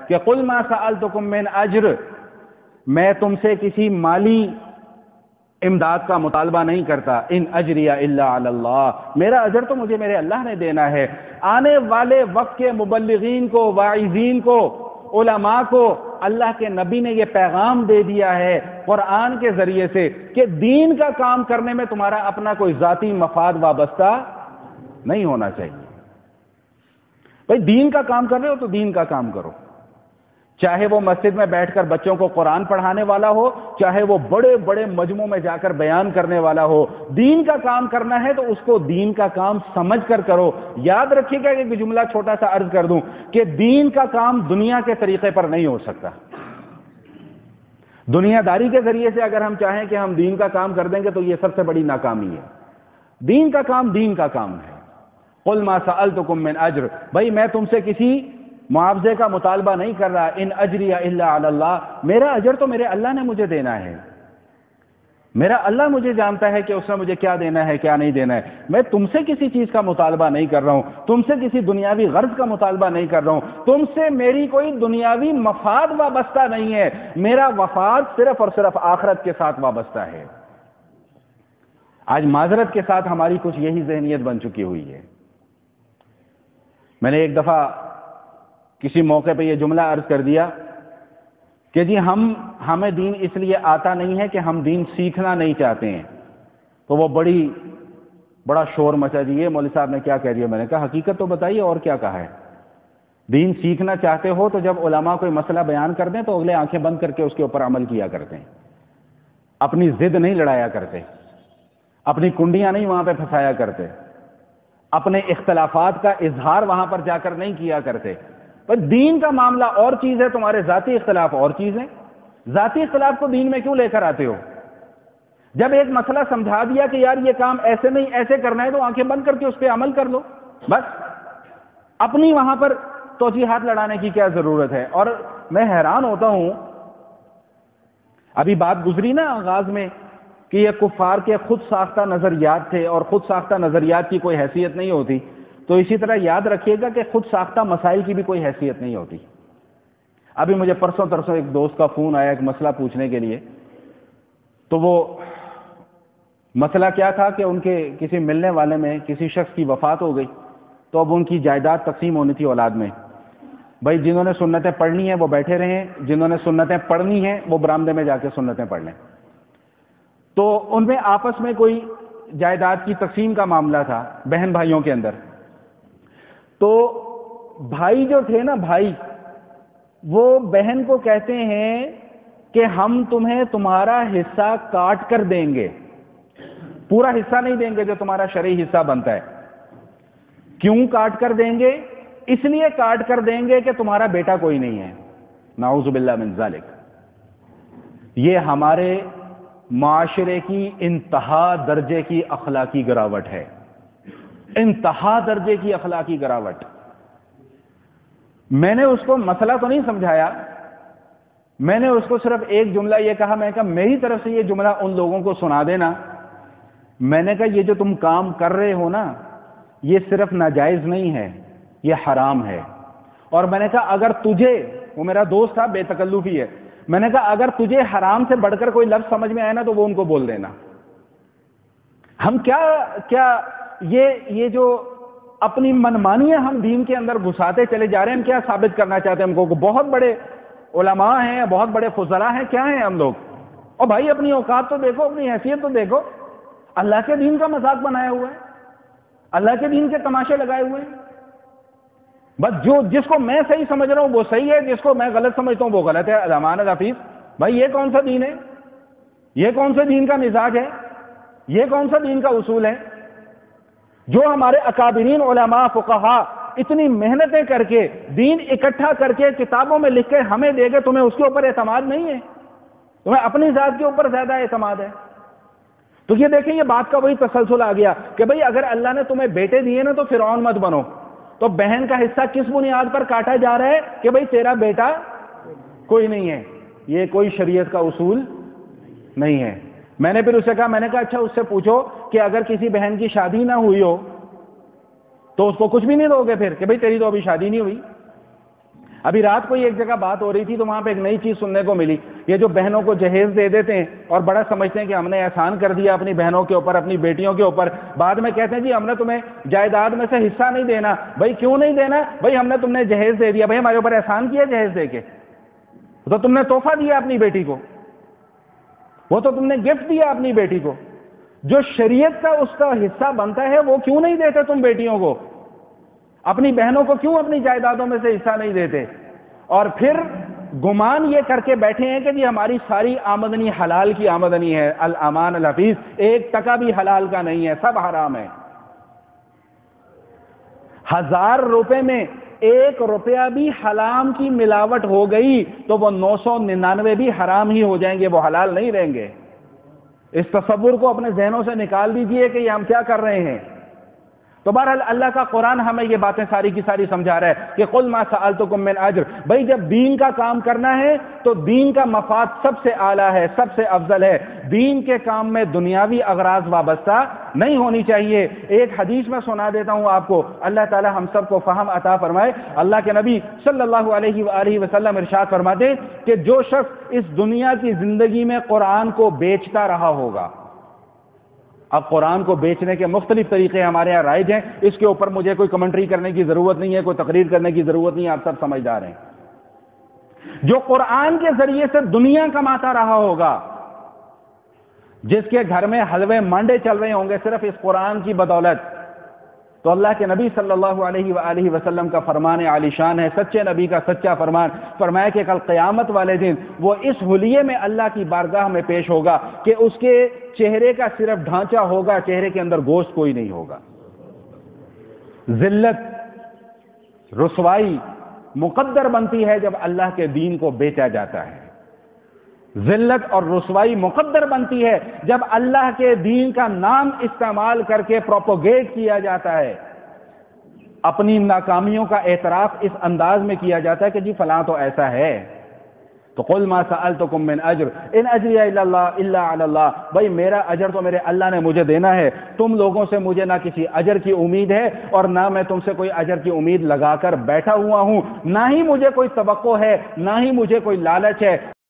کہ قل ما سألتکم من اجر، میں تم سے کسی مالی امداد کا مطالبہ نہیں کرتا، ان اجریہ الا علی اللہ، میرا اجر تو مجھے میرے اللہ نے دینا ہے۔ آنے والے وقت کے مبلغین کو، واعظین کو، علماء کو اللہ کے نبی نے یہ پیغام دے دیا ہے قرآن کے ذریعے سے کہ دین کا کام کرنے میں تمہارا اپنا کوئی ذاتی مفاد وابستہ نہیں ہونا چاہیے۔ بھائی دین کا کام کر رہے ہو تو دین کا کام کرو، چاہے وہ مسجد میں بیٹھ کر بچوں کو قرآن پڑھانے والا ہو، چاہے وہ بڑے بڑے مجمعوں میں جا کر بیان کرنے والا ہو، دین کا کام کرنا ہے تو اس کو دین کا کام سمجھ کر کرو۔ یاد رکھیے گا کہ ایک جملہ چھوٹا سا عرض کر دوں کہ دین کا کام دنیا کے طریقے پر نہیں ہو سکتا۔ دنیا داری کے ذریعے سے اگر ہم چاہیں کہ ہم دین کا کام کر دیں گے تو یہ سب سے بڑی ناکامی ہے۔ دین کا کام دین کا کام ہے۔ قل ما سألتکم من اجر، بھائی میں تم سے کسی معاوضے کا مطالبہ نہیں کر رہا، ان اجری الا علی اللہ، میرا اجر تو میرے اللہ نے مجھے دینا ہے، میرا اللہ مجھے جانتا ہے کہ اس نے مجھے کیا دینا ہے کیا نہیں دینا ہے۔ میں تم سے کسی چیز کا مطالبہ نہیں کر رہا ہوں، تم سے کسی دنیاوی غرض کا مطالبہ نہیں کر رہا ہوں، تم سے میری کوئی دنیاوی مفاد وابستہ نہیں ہے، میرا وفاد صرف اور صرف آخرت کے ساتھ وابستہ ہے۔ آج معذرت کے ساتھ ہماری کچھ یہی ذہنیت بن چکی ہوئی ہے۔ میں نے ایک دفعہ کسی موقع پہ یہ جملہ عرض کر دیا کہ جی ہمیں دین اس لیے آتا نہیں ہے کہ ہم دین سیکھنا نہیں چاہتے ہیں، تو وہ بڑا شور مچا، جی یہ مولوی صاحب نے کیا کہہ دیا۔ میں نے کہا حقیقت تو بتائیے اور کیا کہا ہے۔ دین سیکھنا چاہتے ہو تو جب علماء کوئی مسئلہ بیان کر دیں تو اگلے آنکھیں بند کر کے اس کے اوپر عمل کیا کرتے ہیں، اپنی ضد نہیں لڑایا کرتے، اپنی کنڈیاں نہیں وہاں پہ پھنسایا کرتے، اپنے اختلافات کا اظہار وہاں پر جا کر نہیں کیا کرتے۔ پر دین کا معاملہ اور چیز ہے، تمہارے ذاتی اختلاف اور چیز ہے۔ ذاتی اختلاف کو دین میں کیوں لے کر آتے ہو؟ جب ایک مسئلہ سمجھا دیا کہ یار یہ کام ایسے نہیں ایسے کرنا ہے تو آنکھیں بند کر کے اس پہ عمل کر لو، بس اپنی وہاں پر توجیہات لڑانے کی کیا ضرورت ہے۔ اور میں حیران ہوتا ہوں، ابھی بات گزری نا آغاز میں کہ یہ کفار کے خود ساختہ نظریات تھے اور خود ساختہ نظریات کی کوئی حیثیت نہیں ہوتی، تو اسی طرح یاد رکھیے گا کہ خود ساختہ مسائل کی بھی کوئی حیثیت نہیں ہوتی۔ ابھی مجھے پرسوں ترسوں ایک دوست کا فون آیا ایک مسئلہ پوچھنے کے لیے، تو وہ مسئلہ کیا تھا کہ ان کے کسی ملنے والے میں کسی شخص کی وفات ہو گئی، تو اب ان کی جائیداد تقسیم ہونی تھی اولاد میں۔ بھائی جنہوں نے سنتیں پڑھنی ہیں وہ بیٹھے رہیں، جنہوں نے سنتیں پڑھنی ہیں وہ برآمدے میں جا کے سنتیں پڑھ لیں۔ تو ان میں آپس میں کوئی جائیداد کی تقسیم کا معاملہ تھا بہن بھائیوں کے اندر۔ تو بھائی جو تھے نا، بھائی وہ بہن کو کہتے ہیں کہ ہم تمہیں تمہارا حصہ کاٹ کر دیں گے، پورا حصہ نہیں دیں گے جو تمہارا شرعی حصہ بنتا ہے۔ کیوں کاٹ کر دیں گے؟ اس لیے کاٹ کر دیں گے کہ تمہارا بیٹا کوئی نہیں ہے۔ نعوذ باللہ من ذالک۔ یہ ہمارے معاشرے کی انتہا درجے کی اخلاقی گراوٹ ہے، انتہا درجے کی اخلاقی گراوٹ۔ میں نے اس کو مسئلہ تو نہیں سمجھایا، میں نے اس کو صرف ایک جملہ یہ کہا، میں نے کہا میری طرف سے یہ جملہ ان لوگوں کو سنا دینا، میں نے کہا یہ جو تم کام کر رہے ہو نا یہ صرف ناجائز نہیں ہے، یہ حرام ہے۔ اور میں نے کہا اگر تجھے، وہ میرا دوست تھا بے تکلفی ہے، میں نے کہا اگر تجھے حرام سے بڑھ کر کوئی لفظ سمجھ میں آئے نا تو وہ ان کو بول دینا۔ ہم کیا یہ جو اپنی منمانیاں ہم دین کے اندر گھساتے چلے جا رہے ہیں، ہم کیا ثابت کرنا چاہتے ہیں؟ ہم کو بہت بڑے علماء ہیں، بہت بڑے فضلاء ہیں، کیا ہیں ہم لوگ؟ اور بھائی اپنی اوقات تو دیکھو، اپنی حیثیت تو دیکھو۔ اللہ کے دین کا مذاق بنایا ہوا ہے، اللہ کے دین کے تماشے لگائے ہوئے ہیں۔ بس جس کو میں صحیح سمجھ رہا ہوں وہ صحیح ہے، جس کو میں غلط سمجھتا ہوں وہ غلط ہے۔ امان حفیظ بھائی یہ کون سا دین ہے؟ یہ کون سے دین کا مزاج ہے؟ یہ کون سا دین کا اصول ہے جو ہمارے اکابرین علماء فقہا اتنی محنتیں کر کے دین اکٹھا کر کے کتابوں میں لکھ کے ہمیں دے گے، تمہیں اس کے اوپر اعتماد نہیں ہے؟ تمہیں اپنی ذات کے اوپر زیادہ اعتماد ہے؟ تو یہ دیکھیں، یہ بات کا وہی تسلسل آ گیا کہ بھئی اگر اللہ نے تمہیں بیٹے دیے نا تو فرعون مت بنو۔ تو بہن کا حصہ کس بنیاد پر کاٹا جا رہا ہے کہ بھئی تیرا بیٹا کوئی نہیں ہے؟ یہ کوئی شریعت کا اصول نہیں ہے۔ میں نے پھر اسے کہا، میں نے کہا اچھا اس سے پوچھو کہ اگر کسی بہن کی شادی نہ ہوئی ہو تو اس کو کچھ بھی نہیں دو گے پھر کہ بھئی تیری تو ابھی شادی نہیں ہوئی؟ ابھی رات کو ہی ایک جگہ بات ہو رہی تھی تو وہاں پہ ایک نئی چیز سننے کو ملی، یہ جو بہنوں کو جہیز دے دیتے ہیں اور بڑا سمجھتے ہیں کہ ہم نے احسان کر دیا اپنی بہنوں کے اوپر، اپنی بیٹیوں کے اوپر، بعد میں کہتے ہیں جی ہم نے تمہیں جائیداد میں سے حصہ نہیں دینا۔ بھائی کیوں نہیں دینا؟ بھائی ہم نے تم نے جہیز دے دیا، بھائی ہمارے اوپر احسان کیا جہیز دے کے، تو تم نے تحفہ دیا اپنی بیٹی کو، وہ تو تم نے گفٹ دیا اپنی بیٹی کو، جو شریعت کا اس کا حصہ بنتا ہے وہ کیوں نہیں دیتے تم بیٹیوں کو؟ اپنی بہنوں کو کیوں اپنی جائیدادوں میں سے حصہ نہیں دیتے؟ اور پھر گمان یہ کر کے بیٹھے ہیں کہ جی ہماری ساری آمدنی حلال کی آمدنی ہے، الامان الحفیظ، ایک ٹکا بھی حلال کا نہیں ہے، سب حرام ہے۔ 1000 روپے میں 1 روپیہ بھی حرام کی ملاوٹ ہو گئی تو وہ 999 بھی حرام ہی ہو جائیں گے، وہ حلال نہیں رہیں گے۔ اس تصور کو اپنے ذہنوں سے نکال دیجئے کہ یہ ہم کیا کر رہے ہیں۔ تو بہرحال اللہ کا قرآن ہمیں یہ باتیں ساری کی ساری سمجھا رہا ہے کہ قل ما سألتکم من اجر، بھائی جب دین کا کام کرنا ہے تو دین کا مفاد سب سے اعلیٰ ہے، سب سے افضل ہے، دین کے کام میں دنیاوی اغراض وابستہ نہیں ہونی چاہیے۔ ایک حدیث میں سنا دیتا ہوں آپ کو، اللہ تعالی ہم سب کو فہم عطا فرمائے۔ اللہ کے نبی صلی اللہ علیہ وآلہ وسلم ارشاد فرماتے کہ جو شخص اس دنیا کی زندگی میں قرآن کو بیچتا رہا ہوگا، اب قرآن کو بیچنے کے مختلف طریقے ہمارے یہاں رائج ہیں، اس کے اوپر مجھے کوئی کمنٹری کرنے کی ضرورت نہیں ہے، کوئی تقریر کرنے کی ضرورت نہیں ہے، آپ سب سمجھدار ہیں۔ جو قرآن کے ذریعے سے دنیا کماتا رہا ہوگا، جس کے گھر میں حلوے مانڈے چل رہے ہوں گے صرف اس قرآن کی بدولت، تو اللہ کے نبی صلی اللہ علیہ وآلہ وسلم کا فرمان عالی شان ہے، سچے نبی کا سچا فرمان، فرمایا کہ کل قیامت والے دن وہ اس حلیے میں اللہ کی بارگاہ میں پیش ہوگا کہ اس کے چہرے کا صرف ڈھانچہ ہوگا، چہرے کے اندر گوشت کوئی نہیں ہوگا۔ ذلت، رسوائی مقدر بنتی ہے جب اللہ کے دین کو بیچا جاتا ہے، ذلت اور رسوائی مقدر بنتی ہے جب اللہ کے دین کا نام استعمال کر کے پروپوگیٹ کیا جاتا ہے، اپنی ناکامیوں کا اعتراف اس انداز میں کیا جاتا ہے کہ جی فلاں تو ایسا ہے۔ تو قل ما سألتکم من اجر ان اجری الا علی اللہ، بھائی میرا اجر تو میرے اللہ نے مجھے دینا ہے، تم لوگوں سے مجھے نہ کسی اجر کی امید ہے اور نہ میں تم سے کوئی اجر کی امید لگا کر بیٹھا ہوا ہوں، نہ ہی مجھے کوئی توقع ہے، نہ ہی مجھے کوئی لالچ ہے۔